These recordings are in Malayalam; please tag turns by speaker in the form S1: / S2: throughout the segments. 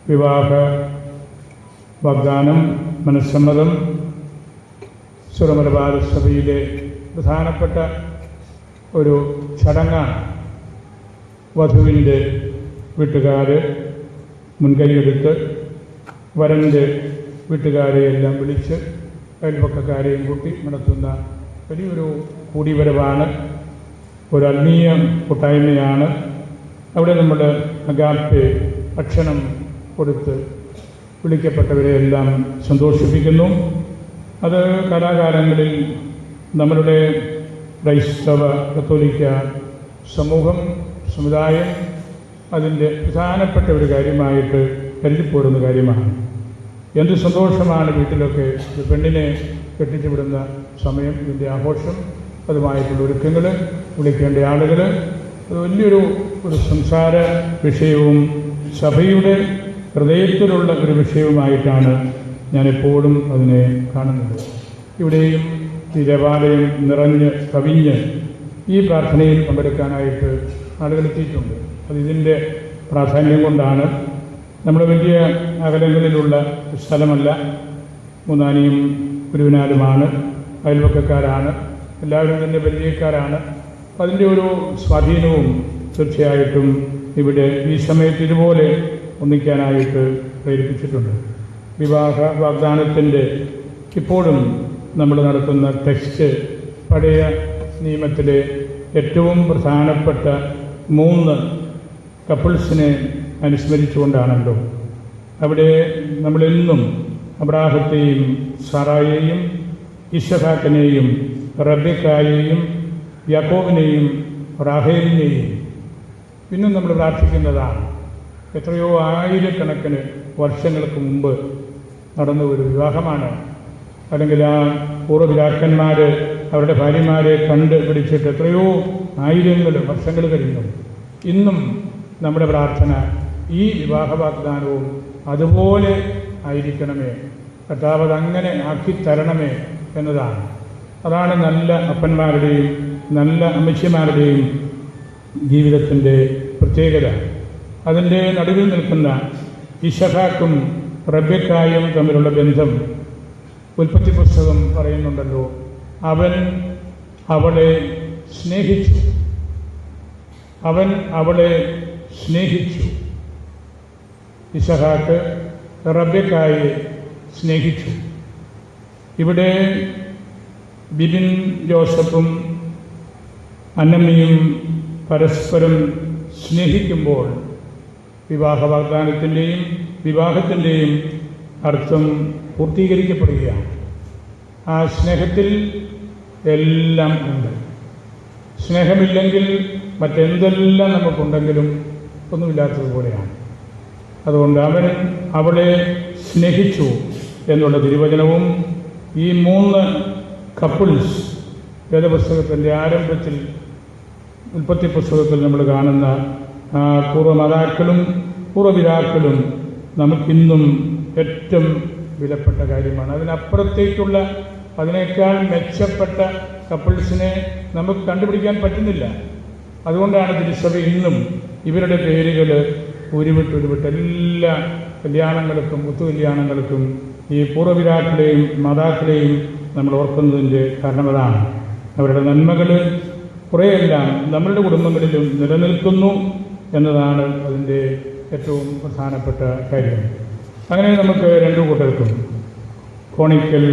S1: വിവാഹ വാഗ്ദാനം മനസ്സമ്മതം സുറമലബാർ സഭയിലെ പ്രധാനപ്പെട്ട ഒരു ചടങ്ങാണ്. വധുവിൻ്റെ വീട്ടുകാർ മുൻകൈയെടുത്ത് വരൻ്റെ വീട്ടുകാരെയെല്ലാം വിളിച്ച് അയൽപക്കക്കാരെയും കൂട്ടി നടത്തുന്ന വലിയൊരു കൂടിവരവാണ്, ഒരു ആത്മീയ കൂട്ടായ്മയാണ്. അവിടെ നമ്മൾ അഗാപ്പെ ഭക്ഷണം കൊടുത്ത് വിളിക്കപ്പെട്ടവരെയെല്ലാം സന്തോഷിപ്പിക്കുന്നു. അത് കാലാകാലങ്ങളിൽ നമ്മളുടെ ക്രൈസ്തവ കത്തോലിക്ക സമൂഹം സമുദായം അതിൻ്റെ പ്രധാനപ്പെട്ട ഒരു കാര്യമായിട്ട് കരുതിപ്പോടുന്ന കാര്യമാണ്. എന്ത് സന്തോഷമാണ് വീട്ടിലൊക്കെ ഒരു പെണ്ണിനെ കെട്ടിച്ചു വിടുന്ന സമയം, ഇതിൻ്റെ ആഘോഷം, അതുമായിട്ടുള്ള ഒരുക്കങ്ങൾ, വിളിക്കേണ്ട ആളുകൾ, അത് വലിയൊരു സംസാര വിഷയവും സഭയുടെ ഹൃദയത്തിലുള്ള ഒരു വിഷയവുമായിട്ടാണ് ഞാനെപ്പോഴും അതിനെ കാണുന്നത്. ഇവിടെയും ഈ ദേവാലയം നിറഞ്ഞ് കവിഞ്ഞ് ഈ പ്രാർത്ഥനയിൽ പങ്കെടുക്കാനായിട്ട് ആളുകൾ എത്തിയിട്ടുണ്ട്. അത് ഇതിൻ്റെ പ്രാധാന്യം കൊണ്ടാണ്. നമ്മുടെ വലിയ അകലങ്ങളിലുള്ള സ്ഥലമല്ല, മൂന്നാനിയും കുരുവിനാലുമാണ്, അയൽവക്കക്കാരാണ്, എല്ലാവരും തന്നെ പരിചയക്കാരാണ്. അപ്പം അതിൻ്റെ ഒരു സ്വാധീനവും തീർച്ചയായിട്ടും ഇവിടെ ഈ സമയത്ത് ഇതുപോലെ ഒന്നിക്കാനായിട്ട് പ്രേരിപ്പിച്ചിട്ടുണ്ട്. വിവാഹ വാഗ്ദാനത്തിൻ്റെ ഇപ്പോഴും നമ്മൾ നടത്തുന്ന ടെക്സ്റ്റ് പഴയ നിയമത്തിലെ ഏറ്റവും പ്രധാനപ്പെട്ട 3 കപ്പിൾസിനെ അനുസ്മരിച്ചുകൊണ്ടാണല്ലോ. അവിടെ നമ്മളെന്നും അബ്രാഹത്തെയും സാറായെയും ഇശഹാക്കിനെയും റബേക്കായെയും യാക്കോബിനെയും റാഹേലിനെയും പിന്നും നമ്മൾ പ്രാർത്ഥിക്കുന്നതാണ്. എത്രയോ ആയിരക്കണക്കിന് വർഷങ്ങൾക്ക് മുമ്പ് നടന്ന ഒരു വിവാഹമാണ്. അല്ലെങ്കിൽ ആ പൂർവ്വപിതാക്കന്മാർ അവരുടെ ഭാര്യമാരെ കണ്ട് പിടിച്ചിട്ട് എത്രയോ ആയിരങ്ങൾ വർഷങ്ങൾ കഴിഞ്ഞു. ഇന്നും നമ്മുടെ പ്രാർത്ഥന ഈ വിവാഹ വാഗ്ദാനവും അതുപോലെ ആയിരിക്കണമേ, കർത്താവ് അങ്ങനെ ആക്കിത്തരണമേ എന്നതാണ്. അതാണ് നല്ല അപ്പന്മാരുടെയും നല്ല അമ്മച്ചിമാരുടെയും ജീവിതത്തിൻ്റെ പ്രത്യേകത. അതിൻ്റെ നടുവിൽ നിൽക്കുന്ന ഇശഹാക്കും റബേക്കായും തമ്മിലുള്ള ബന്ധം ഉൽപ്പത്തി പുസ്തകം പറയുന്നുണ്ടല്ലോ. അവൻ അവളെ സ്നേഹിച്ചു, അവൻ അവളെ സ്നേഹിച്ചു. ഇശഹാക്ക് റബേക്കായെ സ്നേഹിച്ചു. ഇവിടെ ബിബിൻ ജോസഫും അന്നമ്മയും പരസ്പരം സ്നേഹിക്കുമ്പോൾ വിവാഹ വാഗ്ദാനത്തിൻ്റെയും വിവാഹത്തിൻ്റെയും അർത്ഥം പൂർത്തീകരിക്കപ്പെടുകയാണ്. ആ സ്നേഹത്തിൽ എല്ലാം ഉണ്ട്. സ്നേഹമില്ലെങ്കിൽ മറ്റെന്തെല്ലാം നമുക്കുണ്ടെങ്കിലും ഒന്നുമില്ലാത്തതുപോലെയാണ്. അതുകൊണ്ട് അവൻ അവളെ സ്നേഹിച്ചു എന്നുള്ള തിരുവചനവും ഈ 3 കപ്പിൾസ് വേദപുസ്തകത്തിൻ്റെ ആരംഭത്തിൽ ഉൽപ്പത്തി പുസ്തകത്തിൽ നമ്മൾ കാണുന്ന പൂർവ്വമാതാക്കളും പൂർവ്വപിതാക്കളും നമുക്കിന്നും ഏറ്റവും വിലപ്പെട്ട കാര്യമാണ്. അതിനപ്പുറത്തേക്കുള്ള അതിനേക്കാൾ മെച്ചപ്പെട്ട കപ്പിൾസിനെ നമുക്ക് കണ്ടുപിടിക്കാൻ പറ്റുന്നില്ല. അതുകൊണ്ടാണ് തിരുസഭ ഇന്നും ഇവരുടെ പേരുകൾ ഉരുവിട്ട് എല്ലാ കല്യാണങ്ങൾക്കും ഒത്തുകല്യാണങ്ങൾക്കും ഈ പൂർവ്വപിതാക്കളെയും മാതാക്കളെയും നമ്മൾ ഓർക്കുന്നതിൻ്റെ കാരണം അതാണ്. അവരുടെ നന്മകൾ കുറേയെല്ലാം നമ്മളുടെ കുടുംബങ്ങളിലും നിലനിൽക്കുന്നു എന്നതാണ് അതിൻ്റെ ഏറ്റവും പ്രധാനപ്പെട്ട കാര്യം. അങ്ങനെ നമുക്ക് 2 കൂട്ടർക്കും, കോണിക്കൽ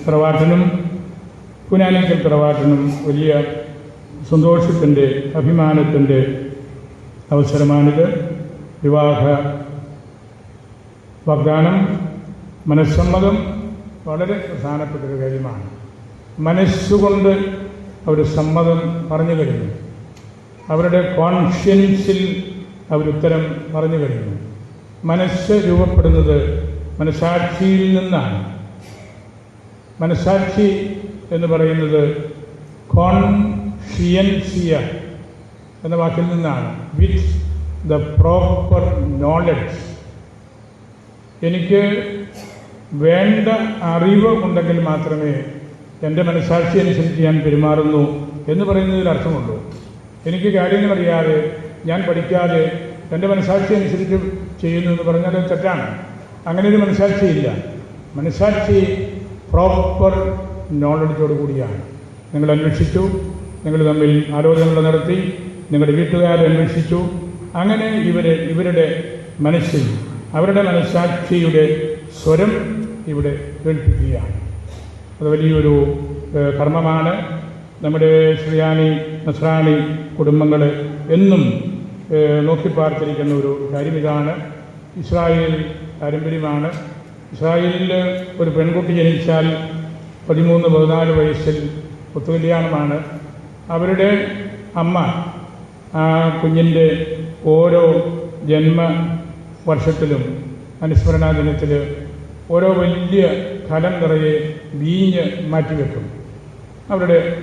S1: തറവാട്ടിനും പുനാനിക്കൽ തറവാട്ടിനും വലിയ സന്തോഷത്തിൻ്റെ അഭിമാനത്തിൻ്റെ അവസരമാണിത്. വിവാഹ വാഗ്ദാനം മനസ്സമ്മതം വളരെ പ്രധാനപ്പെട്ടൊരു കാര്യമാണ്. മനസ്സുകൊണ്ട് അവർ സമ്മതം പറഞ്ഞു കഴിഞ്ഞു. അവരുടെ കോൺഷ്യൻസിൽ അവരുത്തരം പറഞ്ഞു കഴിഞ്ഞു. മനസ്സ് രൂപപ്പെടുന്നത് മനസാക്ഷിയിൽ നിന്നാണ്. മനസാക്ഷി എന്ന് പറയുന്നത് കോൺഷിയൻസിയ എന്ന വാക്കിൽ നിന്നാണ്. With the proper knowledge. എനിക്ക് വേണ്ട അറിവ് ഉണ്ടെങ്കിൽ മാത്രമേ എൻ്റെ മനസാക്ഷി അനുസരിച്ച് ഞാൻ പെരുമാറുന്നു എന്ന് പറയുന്നതിൽ അർത്ഥമുള്ളൂ. എനിക്ക് കാര്യങ്ങളറിയാതെ, ഞാൻ പഠിക്കാതെ എൻ്റെ മനസാക്ഷി അനുസരിച്ച് ചെയ്യുന്നു എന്ന് പറഞ്ഞാൽ അത് തെറ്റാണ്. അങ്ങനെ ഒരു മനസ്സാക്ഷിയില്ല. മനസ്സാക്ഷി പ്രോപ്പർ നോളജോട് കൂടിയാണ്. നിങ്ങൾ അന്വേഷിച്ചു, നിങ്ങൾ തമ്മിൽ ആലോചനകൾ നടത്തി, നിങ്ങളുടെ വീട്ടുകാരെ അന്വേഷിച്ചു. അങ്ങനെ ഇവരുടെ മനസ്സിൽ അവരുടെ മനസ്സാക്ഷിയുടെ സ്വരം ഇവിടെ കേൾപ്പിക്കുകയാണ്. അത് വലിയൊരു കർമ്മമാണ്. നമ്മുടെ ശ്രീയാനി നസ്രാണി കുടുംബങ്ങൾ എന്നും നോക്കിപ്പാർത്തിരിക്കുന്ന ഒരു കാര്യം ഇതാണ്. ഇസ്രായേൽ പാരമ്പര്യമാണ്. ഇസ്രായേലിൽ ഒരു പെൺകുട്ടി ജനിച്ചാൽ 13-14 വയസ്സിൽ ഒത്തുകല്യാണമാണ്. അവരുടെ അമ്മ ആ കുഞ്ഞിൻ്റെ ഓരോ ജന്മവർഷത്തിലും അനുസ്മരണാ ദിനത്തിൽ ഓരോ വലിയ കലം നിറയെ വീഞ്ഞ് മാറ്റിവെക്കും.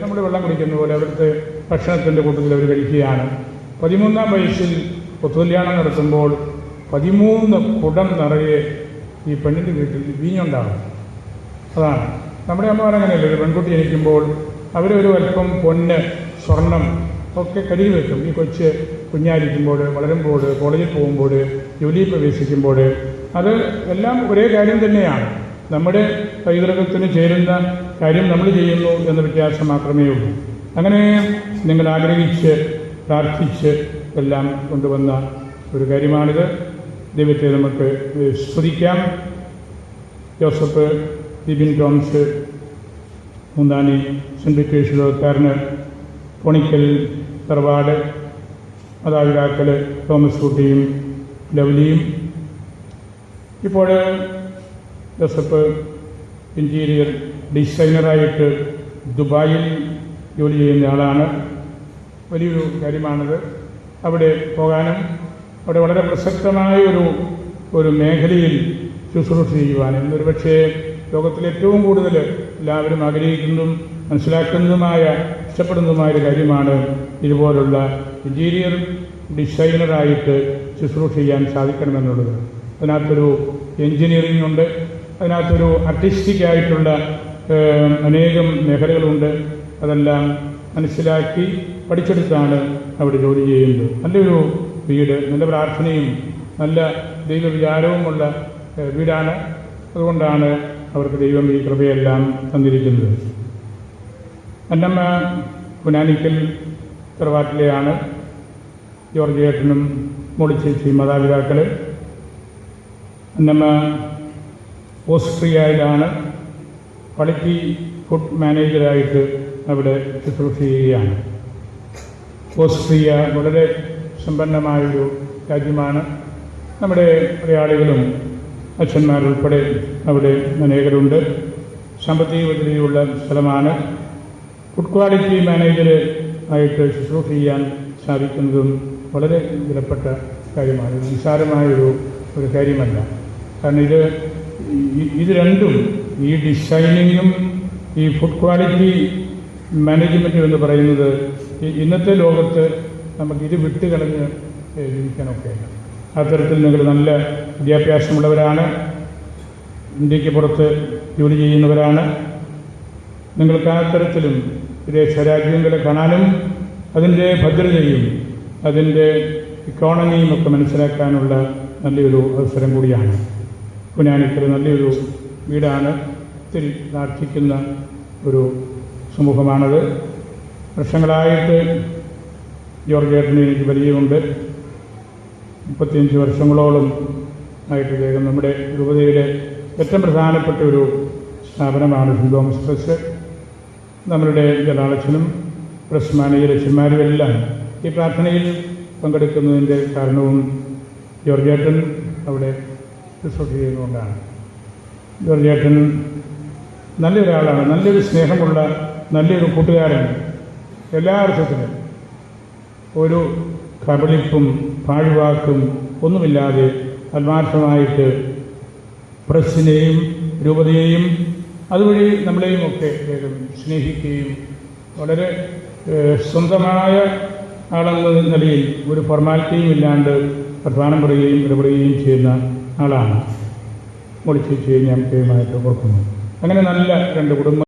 S1: നമ്മൾ വെള്ളം കുടിക്കുന്ന പോലെ അവിടുത്തെ ഭക്ഷണത്തിൻ്റെ കൂട്ടത്തിൽ അവർ കഴിക്കുകയാണ്. 13-ാം വയസ്സിൽ ഒത്തുകല്യാണം നടത്തുമ്പോൾ 13 കുടം നിറയെ ഈ പെണ്ണിൻ്റെ വീട്ടിൽ വീഞ്ഞുണ്ടാകും. അതാണ് നമ്മുടെ അമ്മമാരങ്ങനെയല്ലേ. ഒരു പെൺകുട്ടി ജനിക്കുമ്പോൾ അവരൊരു അല്പം പൊന്ന്, സ്വർണം ഒക്കെ കരുതി വെക്കും. ഈ കൊച്ച് കുഞ്ഞായിരിക്കുമ്പോൾ, വളരുമ്പോൾ, കോളേജിൽ പോകുമ്പോൾ, ജോലിയിൽ പ്രവേശിക്കുമ്പോൾ, അത് എല്ലാം ഒരേ കാര്യം തന്നെയാണ്. നമ്മുടെ പൈതൃകത്തിന് ചേരുന്ന കാര്യം നമ്മൾ ചെയ്യുന്നു എന്ന വ്യത്യാസം മാത്രമേ ഉള്ളൂ. അങ്ങനെ നിങ്ങൾ ആഗ്രഹിച്ച് പ്രാർത്ഥിച്ച് എല്ലാം കൊണ്ടുവന്ന ഒരു കാര്യമാണിത്. ദൈവത്തെ നമുക്ക് സ്തുതിക്കാം. ജോസഫ് ബിബിൻ ടോംസ്, മുന്താനി സെൻറ്റ് പീറ്റേഴ്സ് ലോകക്കാരന്, പൊണിക്കൽ തറവാട് മാതാപിതാക്കൾ തോമസ് കുട്ടിയും ലവ്ലിയും. ഇപ്പോൾ ജോസഫ് ഇൻറ്റീരിയർ ഡിസൈനറായിട്ട് ദുബായിൽ ജോലി ചെയ്യുന്ന ആളാണ്. വലിയൊരു കാര്യമാണത്. അവിടെ പോകാനും അവിടെ വളരെ പ്രസക്തമായ ഒരു മേഖലയിൽ ശുശ്രൂഷ ചെയ്യുവാനും, എന്നൊരു പക്ഷേ ലോകത്തിൽ ഏറ്റവും കൂടുതൽ എല്ലാവരും ആഗ്രഹിക്കുന്നതും മനസ്സിലാക്കുന്നതുമായ ഇഷ്ടപ്പെടുന്നതുമായ ഒരു കാര്യമാണ് ഇതുപോലുള്ള ഇൻറ്റീരിയർ ഡിസൈനറായിട്ട് ശുശ്രൂഷ ചെയ്യാൻ സാധിക്കണമെന്നുള്ളത്. അതിനകത്തൊരു എൻജിനീയറിംഗ് ഉണ്ട്, അതിനകത്തൊരു ആർട്ടിസ്റ്റിക് ആയിട്ടുള്ള അനേകം മേഖലകളുണ്ട്. അതെല്ലാം മനസ്സിലാക്കി പഠിച്ചെടുത്താണ് അവിടെ ജോലി ചെയ്യുന്നത്. നല്ലൊരു വീട്, നല്ല പ്രാർത്ഥനയും നല്ല ദൈവവിചാരവുമുള്ള വീടാണ്. അതുകൊണ്ടാണ് അവർക്ക് ദൈവം ഈ കൃപയെല്ലാം തന്നിരിക്കുന്നത്. അന്നമ്മ പുനാനിക്കൽ തറവാട്ടിലെയാണ്. ജോർജ് ഏട്ടനും മോളിച്ചേച്ചി മാതാപിതാക്കൾ. അന്നമ്മ ഓസ്ട്രിയയിലാണ് ക്വാളിറ്റി ഫുഡ് മാനേജറായിട്ട് അവിടെ ശുശ്രൂഷ ചെയ്യുകയാണ്. ഓസ്ട്രിയ വളരെ സമ്പന്നമായൊരു രാജ്യമാണ്. നമ്മുടെ മലയാളികളും അച്ഛന്മാരുൾപ്പെടെ അവിടെ അനേകരുണ്ട്. സാമ്പത്തിക ഭദ്രതയുള്ള സ്ഥലമാണ്. ഫുഡ് ക്വാളിറ്റി മാനേജർ ആയിട്ട് ശുശ്രൂഷ ചെയ്യാൻ സാധിക്കുന്നതും വളരെ വിലപ്പെട്ട കാര്യമാണ്. നിസ്സാരമായൊരു കാര്യമല്ല. കാരണം ഇത് രണ്ടും, ഈ ഡിസൈനിങ്ങും ഈ ഫുഡ് ക്വാളിറ്റി മാനേജ്മെൻറ്റും എന്ന് പറയുന്നത് ഇന്നത്തെ ലോകത്ത് നമുക്കിത് വിട്ടുകളഞ്ഞ് ജീവിക്കാനൊക്കെ. അത്തരത്തിൽ നിങ്ങൾ നല്ല വിദ്യാഭ്യാസമുള്ളവരാണ്, ഇന്ത്യക്ക് പുറത്ത് ജോലി ചെയ്യുന്നവരാണ്. നിങ്ങൾക്ക് ആ തരത്തിലും വിദേശ രാജ്യങ്ങളെ കാണാനും അതിൻ്റെ ഭദ്രതയും അതിൻ്റെ ഇക്കോണമിയും ഒക്കെ മനസ്സിലാക്കാനുള്ള നല്ലൊരു അവസരം കൂടിയാണ്. പുനാനിക്കൽ നല്ലൊരു വീടാണ്. ഒത്തിരി പ്രാർത്ഥിക്കുന്ന ഒരു സമൂഹമാണത്. വർഷങ്ങളായിട്ട് ജോർജ് ഏട്ടന് എനിക്ക് പരിചയമുണ്ട്. 35 വർഷങ്ങളോളം ആയിട്ട് അദ്ദേഹം നമ്മുടെ രൂപതയിലെ ഏറ്റവും പ്രധാനപ്പെട്ട ഒരു സ്ഥാപനമാണ് സെൻറ്റ് തോമസ് പ്രസ്. നമ്മളുടെ ജലാളച്ചനും പ്രസ് മാനേജർ അച്ഛന്മാരും എല്ലാം ഈ പ്രാർത്ഥനയിൽ പങ്കെടുക്കുന്നതിൻ്റെ കാരണവും ജോർജ് ഏട്ടൻ അവിടെ ശുശ്രൂഷ ചെയ്യുന്നതുകൊണ്ടാണ്. ജോർജ് ഏട്ടൻ നല്ലൊരാളാണ്, നല്ലൊരു സ്നേഹമുള്ള നല്ലൊരു കൂട്ടുകാരൻ. എല്ലാ അർത്ഥത്തിലും ഒരു കബളിപ്പും പാഴ്വാക്കും ഒന്നുമില്ലാതെ ആത്മാർത്ഥമായിട്ട് പ്രസ്സിനെയും രൂപതയെയും അതുവഴി നമ്മളെയും ഒക്കെ വേഗം സ്നേഹിക്കുകയും വളരെ സ്വന്തമായ ആളെന്ന നിലയിൽ ഒരു ഫോർമാലിറ്റിയും ഇല്ലാണ്ട് വർത്തമാനം പറയുകയും ഇടപെടുകയും ചെയ്യുന്ന ആളാണ്. മോളിച്ചേച്ചിയെ ഞാൻ പ്രിയമായിട്ട് ഓർക്കുന്നു. അങ്ങനെ നല്ല രണ്ട് കുടുംബം